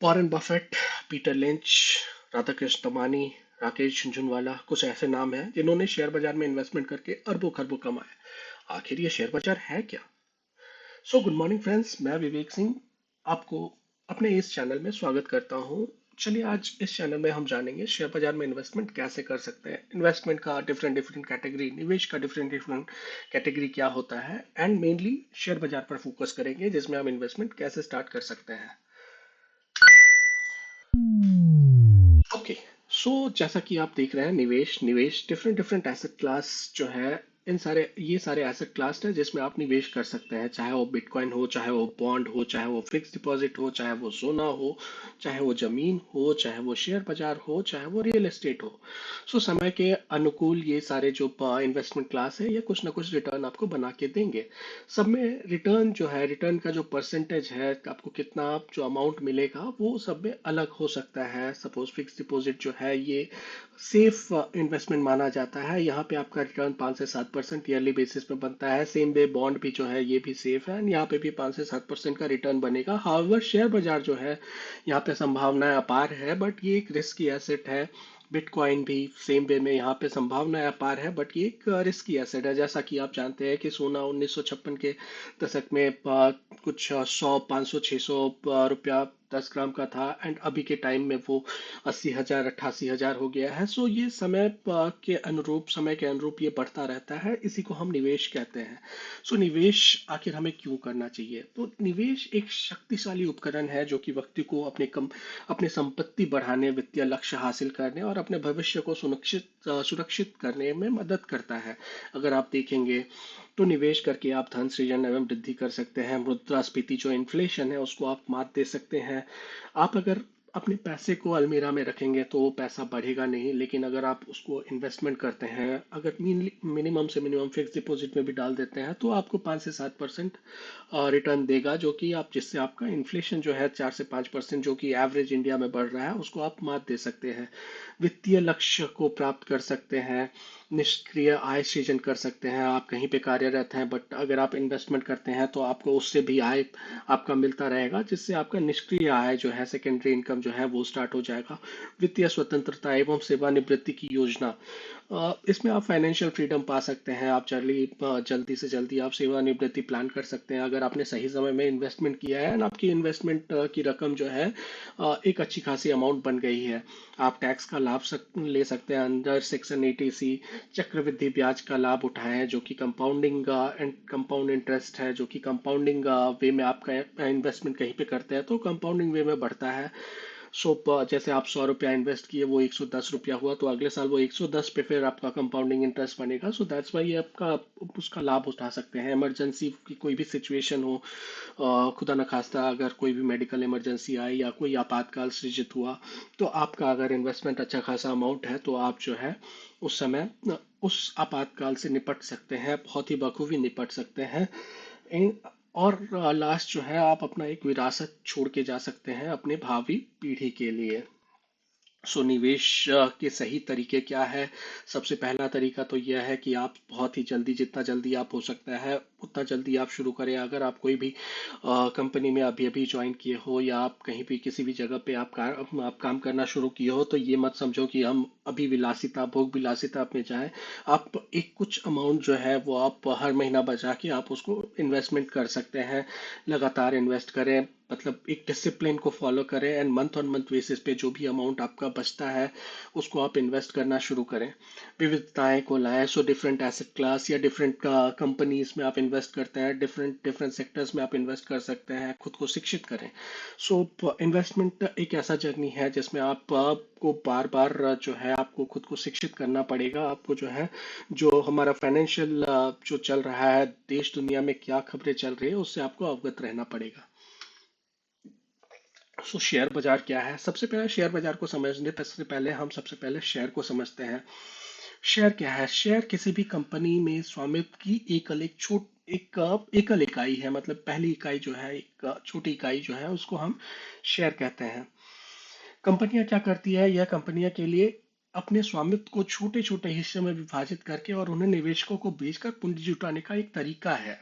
Warren Buffett, Peter Lynch, Radhakishan Damani, Rakesh Jhunjhunwala कुछ ऐसे नाम हैं जिन्होंने शेयर बाजार में इन्वेस्टमेंट करके अरबों खरबों कमाए। आखिर ये शेयर बाजार है क्या? गुड मॉर्निंग फ्रेंड्स, मैं विवेक सिंह आपको अपने इस चैनल में स्वागत करता हूँ। चलिए आज इस चैनल में हम जानेंगे शेयर बाजार में इन्वेस्टमेंट कैसे कर सकते हैं, इन्वेस्टमेंट का डिफरेंट डिफरेंट कैटेगरी, निवेश का डिफरेंट डिफरेंट कैटेगरी क्या होता है, एंड मेनली शेयर बाजार पर फोकस करेंगे जिसमें हम इन्वेस्टमेंट कैसे स्टार्ट कर सकते हैं। ओके। जैसा कि आप देख रहे हैं, निवेश निवेश डिफरेंट डिफरेंट एसेट क्लास जो है, इन सारे ये सारे एसेट क्लास हैं जिसमें आप निवेश कर सकते हैं, चाहे वो बिटकॉइन हो, चाहे वो बॉन्ड हो, चाहे वो फिक्स डिपॉजिट हो, चाहे वो सोना हो, चाहे वो जमीन हो, चाहे वो शेयर बाजार हो, चाहे वो रियल एस्टेट हो। समय के अनुकूल ये सारे जो इन्वेस्टमेंट क्लास है, ये कुछ ना कुछ रिटर्न आपको बना के देंगे। सब में रिटर्न जो है, रिटर्न का जो परसेंटेज है, आपको कितना जो अमाउंट मिलेगा वो सब में अलग हो सकता है। सपोज फिक्स डिपॉजिट जो है ये सेफ इन्वेस्टमेंट माना जाता है, यहाँ पे आपका रिटर्न 5 से 7% ईयरली बेसिस पे बनता है। सेम वे बॉन्ड भी जो है ये भी सेफ है, यहाँ पे भी 5 से 7% का रिटर्न बनेगा। हाउएवर शेयर बाजार जो है, यहाँ पे संभावनाएं अपार है, बट ये एक रिस्की एसेट है। बिटकॉइन भी सेम वे में यहाँ पे संभावनाएं अपार है, बट ये एक रिस्की एसेट है। जैसा कि आप जानते हैं कि सोना 1956 के दशक में कुछ 100 500 600 रुपया 10 ग्राम का था, एंड अभी के टाइम में वो 80,000 88,000 हो गया है। ये समय के अनुरूप ये बढ़ता रहता है, इसी को हम निवेश कहते हैं। निवेश आखिर हमें क्यों करना चाहिए? तो निवेश एक शक्तिशाली उपकरण है जो कि व्यक्ति को अपने संपत्ति बढ़ाने, वित्तीय लक्ष्य हासिल करने और अपने भविष्य को सुरक्षित करने में मदद करता है। अगर आप देखेंगे तो निवेश करके आप धन सृजन एवं वृद्धि कर सकते हैं। मुद्रास्फीति जो इन्फ्लेशन है उसको आप मात दे सकते हैं। आप अगर अपने पैसे को अलमीरा में रखेंगे तो वो पैसा बढ़ेगा नहीं, लेकिन अगर आप उसको इन्वेस्टमेंट करते हैं, अगर मिनिमम से मिनिमम फिक्स डिपॉजिट में भी डाल देते हैं, तो आपको 5 से 7% रिटर्न देगा, जो कि आप जिससे आपका इन्फ्लेशन जो है 4 से 5% जो कि एवरेज इंडिया में बढ़ रहा है उसको आप मात दे सकते हैं। वित्तीय लक्ष्य को प्राप्त कर सकते हैं। निष्क्रिय आय सृजन कर सकते हैं। आप कहीं पे कार्यरत हैं, बट अगर आप इन्वेस्टमेंट करते हैं तो आपको उससे भी आय आपका मिलता रहेगा, जिससे आपका निष्क्रिय आय जो है, सेकेंडरी इनकम जो है वो स्टार्ट हो जाएगा। वित्तीय स्वतंत्रता एवं सेवानिवृत्ति की योजना, इसमें आप फाइनेंशियल फ्रीडम पा सकते हैं। आप जल्दी से जल्दी आप सेवानिवृत्ति प्लान कर सकते हैं अगर आपने सही समय में इन्वेस्टमेंट किया है, और आपकी इन्वेस्टमेंट की रकम जो है एक अच्छी खासी अमाउंट बन गई है। आप टैक्स का लाभ ले सकते हैं अंडर सेक्शन 80C। चक्रवृद्धि ब्याज का लाभ उठाएं, जो कि कंपाउंडिंग एंड कंपाउंड इंटरेस्ट है, जो कि कंपाउंडिंग वे में आपका इन्वेस्टमेंट कहीं पे करते हैं तो कंपाउंडिंग वे में बढ़ता है। जैसे आप 100 रुपया इन्वेस्ट किए, वो 110 रुपया हुआ, तो अगले साल वो 110 पे फिर आपका कंपाउंडिंग इंटरेस्ट बनेगा। दैट्स वाई ये आपका उसका लाभ उठा सकते हैं। इमरजेंसी की कोई भी सिचुएशन हो, खुदा न खास्ता अगर कोई भी मेडिकल इमरजेंसी आई या कोई आपातकाल सृजित हुआ, तो आपका अगर इन्वेस्टमेंट अच्छा खासा अमाउंट है तो आप जो है उस समय उस आपातकाल से निपट सकते हैं, बहुत ही बखूबी निपट सकते हैं। और लास्ट जो है, आप अपना एक विरासत छोड़ के जा सकते हैं अपने भावी पीढ़ी के लिए। निवेश के सही तरीके क्या है? सबसे पहला तरीका तो यह है कि आप बहुत ही जल्दी, जितना जल्दी आप हो सकता है उतना जल्दी आप शुरू करें। अगर आप कोई भी कंपनी में अभी अभी ज्वाइन किए हो, या आप कहीं भी किसी भी जगह पे आप काम करना शुरू किए हो, तो ये मत समझो कि हम अभी विलासिता, भोग विलासिता में जाएं। आप एक कुछ अमाउंट जो है वो आप हर महीना बचा के आप उसको इन्वेस्टमेंट कर सकते हैं। लगातार इन्वेस्ट करें, मतलब एक डिसिप्लिन को फॉलो करें, and month on month basis पे जो भी अमाउंट आपका बचता है उसको आप इन्वेस्ट करना शुरू करें। विविधताएं को लाएं। डिफरेंट एसेट क्लास या डिफरेंट कंपनीज में आप इन्वेस्ट करते हैं, डिफरेंट डिफरेंट सेक्टर्स में आप इन्वेस्ट कर सकते हैं, खुद को शिक्षित करें। इन्वेस्टमेंट एक ऐसा जर्नी है जिसमें आपको बार बार जो है आपको खुद को शिक्षित करना पड़ेगा। आपको जो है, जो हमारा फाइनेंशियल जो चल रहा है, देश दुनिया में क्या खबरें चल रही है, उससे आपको अवगत रहना पड़ेगा। शेयर बाजार क्या है? सबसे पहले शेयर बाजार को समझने से पहले हम सबसे पहले शेयर को समझते हैं। शेयर क्या है? शेयर किसी भी कंपनी में स्वामित्व की एकल इकाई है। मतलब पहली इकाई जो है, एक छोटी इकाई जो है, उसको हम शेयर कहते हैं। कंपनियां क्या करती है? यह कंपनियां के लिए अपने स्वामित्व को छोटे छोटे हिस्सों में विभाजित करके और उन्हें निवेशकों को बेचकर पूंजी जुटाने का एक तरीका है।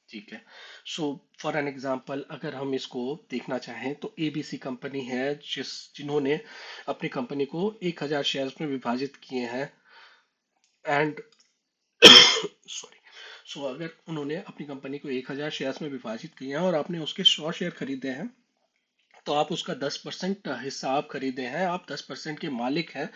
ठीक है। सो फॉर एन एग्जांपल अगर हम इसको देखना चाहें तो एबीसी कंपनी है जिन्होंने अपनी कंपनी को 1,000 शेयर्स में विभाजित किए हैं। And sorry. सो अगर उन्होंने अपनी कंपनी को 1,000 शेयर्स में विभाजित किया है और आपने उसके 100 शेयर खरीदे हैं, तो आप उसका 10% हिस्सा आप खरीदे हैं, आप 10% के मालिक हैं।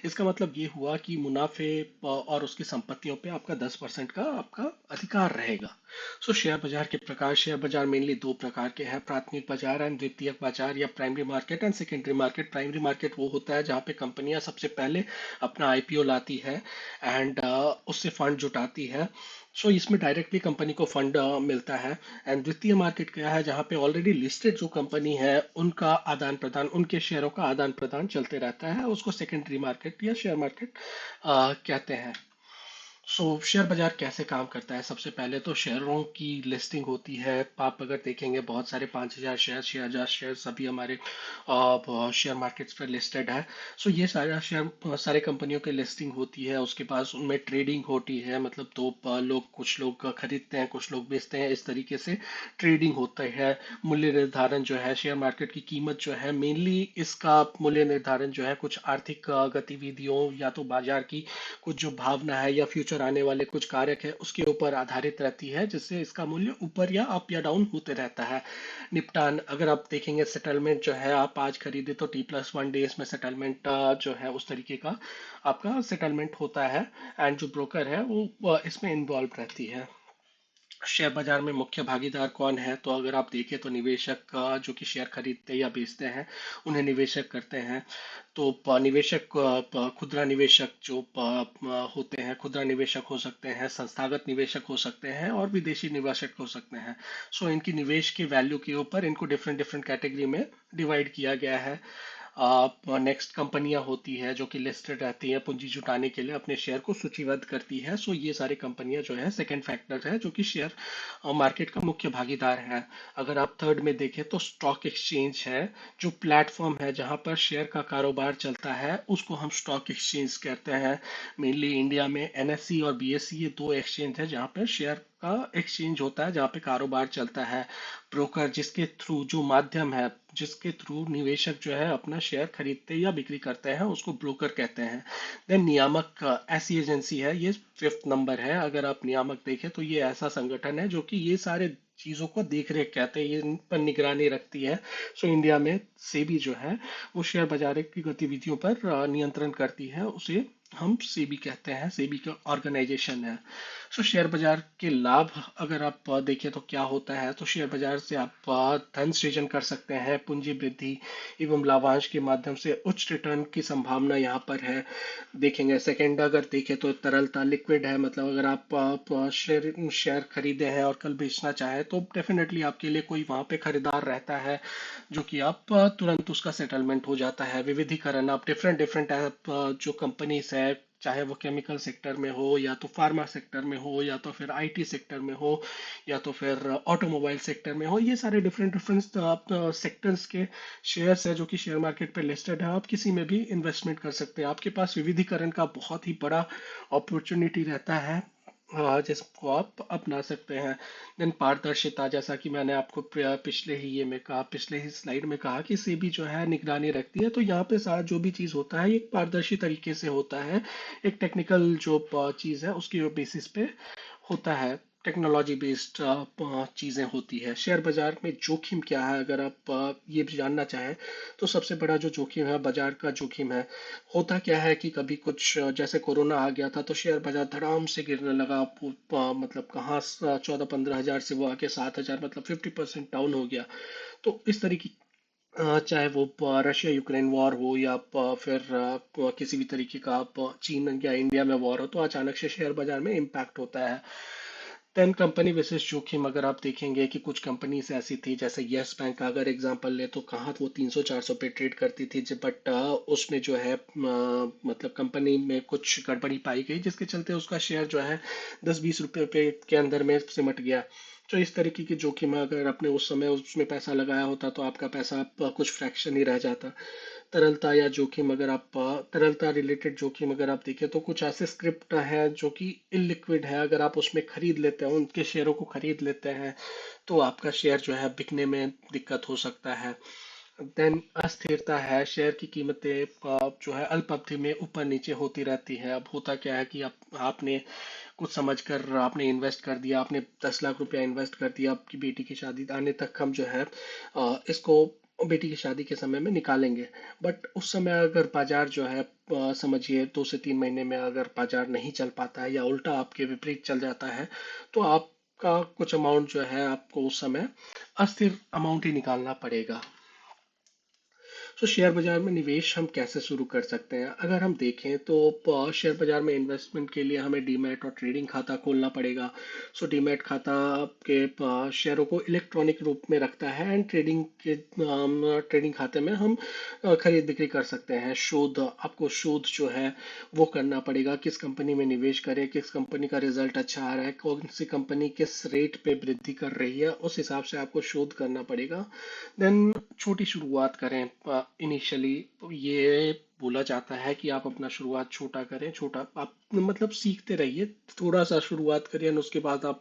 इसका मतलब ये हुआ कि मुनाफे और उसकी संपत्तियों पे आपका 10% का आपका अधिकार रहेगा। सो शेयर बाजार के प्रकार, शेयर बाजार मेनली दो प्रकार के हैं, प्राथमिक बाजार एंड द्वितीयक बाजार या primary market and secondary market. Primary market वो होता है जहाँ पे कंपनियां सबसे पहले अपना आईपीओ लाती है एंड उससे फंड जुटाती है। सो इसमें डायरेक्टली कंपनी को फंड मिलता है। एंड द्वितीय मार्केट क्या है, जहाँ पे ऑलरेडी लिस्टेड जो कंपनी है उनका आदान प्रदान, उनके शेयरों का आदान प्रदान चलते रहता है, उसको सेकेंडरी मार्केट या शेयर मार्केट कहते हैं। सो शेयर बाजार कैसे काम करता है, सबसे पहले तो शेयरों की लिस्टिंग होती है। आप अगर देखेंगे बहुत सारे 5,000 शेयर, 6,000 शेयर सभी हमारे शेयर मार्केट्स पर लिस्टेड है। सो ये सारे शेयर, सारे कंपनियों की लिस्टिंग होती है, उसके पास उनमें ट्रेडिंग होती है, मतलब दो लोग, कुछ लोग खरीदते हैं कुछ लोग बेचते हैं, इस तरीके से ट्रेडिंग होता है। मूल्य निर्धारण जो है शेयर मार्केट की कीमत जो है, मेनली इसका मूल्य निर्धारण जो है कुछ आर्थिक गतिविधियों या तो बाजार की कुछ जो भावना है या फ्यूचर आने वाले कुछ कारक है उसके ऊपर आधारित रहती है, जिससे इसका मूल्य ऊपर या अप या डाउन होते रहता है। निपटान अगर आप देखेंगे, सेटलमेंट जो है आप आज खरीदे तो T+1 डेज में सेटलमेंट जो है उस तरीके का आपका सेटलमेंट होता है। एंड जो ब्रोकर है वो इसमें इन्वॉल्व रहती है। शेयर बाजार में मुख्य भागीदार कौन है, तो अगर आप देखें तो निवेशक जो कि शेयर खरीदते या बेचते हैं उन्हें निवेशक करते हैं। तो निवेशक खुदरा निवेशक जो होते हैं, खुदरा निवेशक हो सकते हैं, संस्थागत निवेशक हो सकते हैं और विदेशी निवेशक हो सकते हैं। सो इनकी निवेश के वैल्यू के ऊपर इनको डिफरेंट डिफरेंट कैटेगरी में डिवाइड किया गया है। नेक्स्ट कंपनियां होती है जो कि लिस्टेड रहती है, पूंजी जुटाने के लिए अपने शेयर को सूचीबद्ध करती है। सो ये सारी कंपनियां जो है सेकंड फैक्टर है जो कि शेयर मार्केट का मुख्य भागीदार है। अगर आप थर्ड में देखें तो स्टॉक एक्सचेंज है, जो प्लेटफॉर्म है जहां पर शेयर का कारोबार चलता है उसको हम स्टॉक एक्सचेंज कहते हैं। मेनली इंडिया में एनएससी और बीएससी ये दो एक्सचेंज है जहां पर शेयर का एक्सचेंज होता है, जहाँ पे कारोबार चलता है। ब्रोकर जिसके थ्रू, जो माध्यम है जिसके थ्रू निवेशक जो है अपना शेयर खरीदते या बिक्री करते हैं उसको ब्रोकर कहते हैं। देन नियामक ऐसी एजेंसी है, ये फिफ्थ नंबर है। अगर आप नियामक देखें तो ये ऐसा संगठन है जो कि ये सारे चीजों को देख रेख कहते हैं, ये इन पर निगरानी रखती है। सो इंडिया में सेबी जो है वो शेयर बाजार की गतिविधियों पर नियंत्रण करती है, उसे हम सेबी कहते हैं, सेबी का ऑर्गेनाइजेशन है। सो शेयर बाजार के लाभ अगर आप देखें तो क्या होता है, तो शेयर बाजार से आप धन सृजन कर सकते हैं, पूंजी वृद्धि एवं लाभांश के माध्यम से उच्च रिटर्न की संभावना यहाँ पर है। देखेंगे सेकंड अगर देखें तो तरलता, लिक्विड है, मतलब अगर आप शेयर शेयर खरीदे हैं और कल बेचना चाहे तो डेफिनेटली आपके लिए कोई वहां पे खरीदार रहता है जो कि आप तुरंत उसका सेटलमेंट हो जाता है। विविधीकरण, आप डिफरेंट डिफरेंट जो कंपनीज है, चाहे वो केमिकल सेक्टर में हो या तो फार्मा सेक्टर में हो या तो फिर आईटी सेक्टर में हो या तो फिर ऑटोमोबाइल सेक्टर में हो, ये सारे डिफरेंट डिफरेंट सेक्टर्स के शेयर्स है जो कि शेयर मार्केट पे लिस्टेड है। आप किसी में भी इन्वेस्टमेंट कर सकते हैं, आपके पास विविधीकरण का बहुत ही बड़ा अपॉर्चुनिटी रहता है जिसको आप अपना सकते हैं। देन पारदर्शिता, जैसा कि मैंने आपको पिछले ही ये में कहा, पिछले ही स्लाइड में कहा कि सेबी जो है निगरानी रखती है, तो यहाँ पे सारा जो भी चीज होता है एक पारदर्शी तरीके से होता है। एक टेक्निकल जो चीज है उसकी बेसिस पे होता है, टेक्नोलॉजी बेस्ड चीजें होती है। शेयर बाजार में जोखिम क्या है, अगर आप ये भी जानना चाहें तो सबसे बड़ा जो जोखिम है बाजार का जोखिम है। होता क्या है कि कभी कुछ जैसे कोरोना आ गया था तो शेयर बाजार धड़ाम से गिरने लगा, मतलब कहाँ 14-15 हजार से वो आके 7 हजार, मतलब 50% डाउन हो गया। तो इस तरीके चाहे वो रशिया यूक्रेन वॉर हो या फिर किसी भी तरीके का आप चीन या इंडिया में वॉर हो, तो अचानक से शेयर बाजार में इम्पैक्ट होता है। देन कंपनी विशेष जोखिम, अगर आप देखेंगे कि कुछ कंपनीज ऐसी थी जैसे यस बैंक का अगर एग्जांपल ले तो कहाँ वो 300-400 पे ट्रेड करती थी, बट उसमें जो है मतलब कंपनी में कुछ गड़बड़ी पाई गई जिसके चलते उसका शेयर जो है 10-20 रुपए पे के अंदर में सिमट गया। तो इस तरीके की जोखिम अगर आपने उस समय उसमें पैसा लगाया होता तो आपका पैसा कुछ फ्रैक्शन ही रह जाता। तरलता या जोखिम अगर आप तरलता रिलेटेड जोखिम अगर आप देखें तो कुछ ऐसे स्क्रिप्ट हैं जो कि इलिक्विड है, अगर आप उसमें खरीद लेते हैं, उनके शेयरों को खरीद लेते हैं, तो आपका शेयर जो है बिकने में दिक्कत हो सकता है। देन अस्थिरता है, शेयर की कीमतें जो है अल्प अवधि में ऊपर नीचे होती रहती है। अब होता क्या है कि आपने कुछ समझ कर आपने इन्वेस्ट कर दिया, आपने 10 लाख रुपया इन्वेस्ट कर दिया, आपकी बेटी की शादी आने तक हम जो है इसको बेटी की शादी के समय में निकालेंगे। बट उस समय अगर बाजार जो है समझिए 2 से 3 महीने में अगर बाजार नहीं चल पाता है या उल्टा आपके विपरीत चल जाता है, तो आपका कुछ अमाउंट जो है आपको उस समय अस्थिर अमाउंट ही निकालना पड़ेगा। तो शेयर बाजार में निवेश हम कैसे शुरू कर सकते हैं? अगर हम देखें तो शेयर बाजार में इन्वेस्टमेंट के लिए हमें डीमैट और ट्रेडिंग खाता खोलना पड़ेगा। सो डीमैट खाता आपके शेयरों को इलेक्ट्रॉनिक रूप में रखता है, एंड ट्रेडिंग खाते में हम खरीद बिक्री कर सकते हैं। शोध आपको शोध जो है वो करना पड़ेगा, किस कंपनी में निवेश करें, किस कंपनी का रिजल्ट अच्छा आ रहा है, कौन सी कंपनी किस रेट पे वृद्धि कर रही है, उस हिसाब से आपको शोध करना पड़ेगा। देन छोटी शुरुआत करें। इनिशियली ये बोला जाता है कि आप अपना शुरुआत छोटा करें, छोटा आप मतलब सीखते रहिए, थोड़ा सा शुरुआत करिए और उसके बाद आप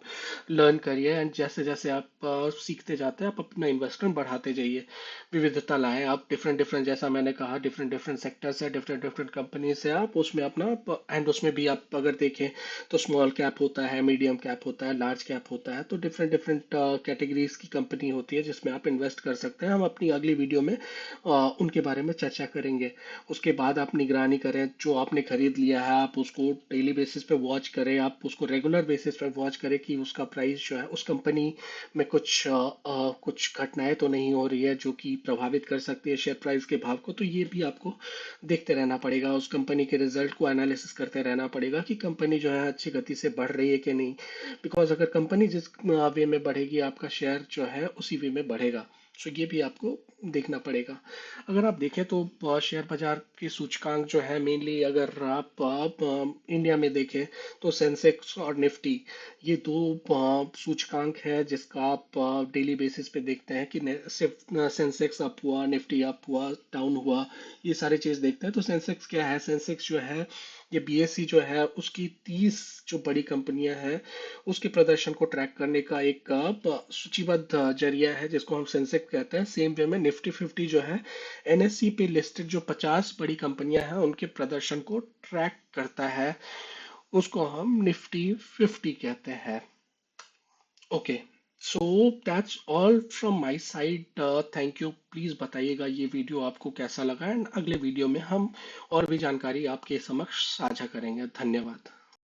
लर्न करिए, एंड जैसे जैसे आप सीखते जाते हैं आप अपना इन्वेस्टमेंट बढ़ाते जाइए। विविधता लाएं आप, डिफरेंट डिफरेंट, जैसा मैंने कहा, डिफरेंट डिफरेंट सेक्टर्स है, डिफरेंट डिफरेंट कंपनी से आप उसमें अपना, एंड उसमें भी आप अगर देखें तो स्मॉल कैप होता है, मीडियम कैप होता है, लार्ज कैप होता है, तो डिफरेंट डिफरेंट कैटेगरीज की कंपनी होती है जिसमें आप इन्वेस्ट कर सकते हैं। हम अपनी अगली वीडियो में उनके बारे में चर्चा करेंगे। उसके बाद आप निगरानी करें, जो आपने खरीद लिया है आप उसको डेली बेसिस पे वॉच करें, आप उसको रेगुलर बेसिस पे वॉच करें कि उसका प्राइस जो है उस कंपनी में कुछ घटनाएं तो नहीं हो रही है जो कि प्रभावित कर सकती है शेयर प्राइस के भाव को। तो ये भी आपको देखते रहना पड़ेगा, उस कंपनी के रिजल्ट को एनालिसिस करते रहना पड़ेगा कि कंपनी जो है अच्छी गति से बढ़ रही है कि नहीं। बिकॉज अगर कंपनी जिस वे में बढ़ेगी आपका शेयर जो है उसी वे में बढ़ेगा। सो ये भी आपको देखना पड़ेगा। अगर आप देखें तो शेयर बाजार के सूचकांक जो है मेनली, अगर आप इंडिया में देखें तो सेंसेक्स और निफ्टी, ये दो सूचकांक है जिसका आप डेली बेसिस पे देखते हैं कि सिर्फ सेंसेक्स अप हुआ, निफ्टी अप हुआ, डाउन हुआ, ये सारी चीज देखते हैं। तो सेंसेक्स क्या है? सेंसेक्स जो है ये बीएससी जो है उसकी 30 जो बड़ी कंपनियां हैं उसके प्रदर्शन को ट्रैक करने का एक सूचीबद्ध जरिया है जिसको हम सेंसेक्स कहते हैं। सेम वे में निफ्टी 50 जो है एनएससी पे लिस्टेड जो 50 बड़ी कंपनियां हैं उनके प्रदर्शन को ट्रैक करता है, उसको हम निफ्टी 50 कहते हैं। Okay, so that's all from my side. Thank you. Please बताइएगा ये वीडियो आपको कैसा लगा, एंड अगले वीडियो में हम और भी जानकारी आपके समक्ष साझा करेंगे। धन्यवाद।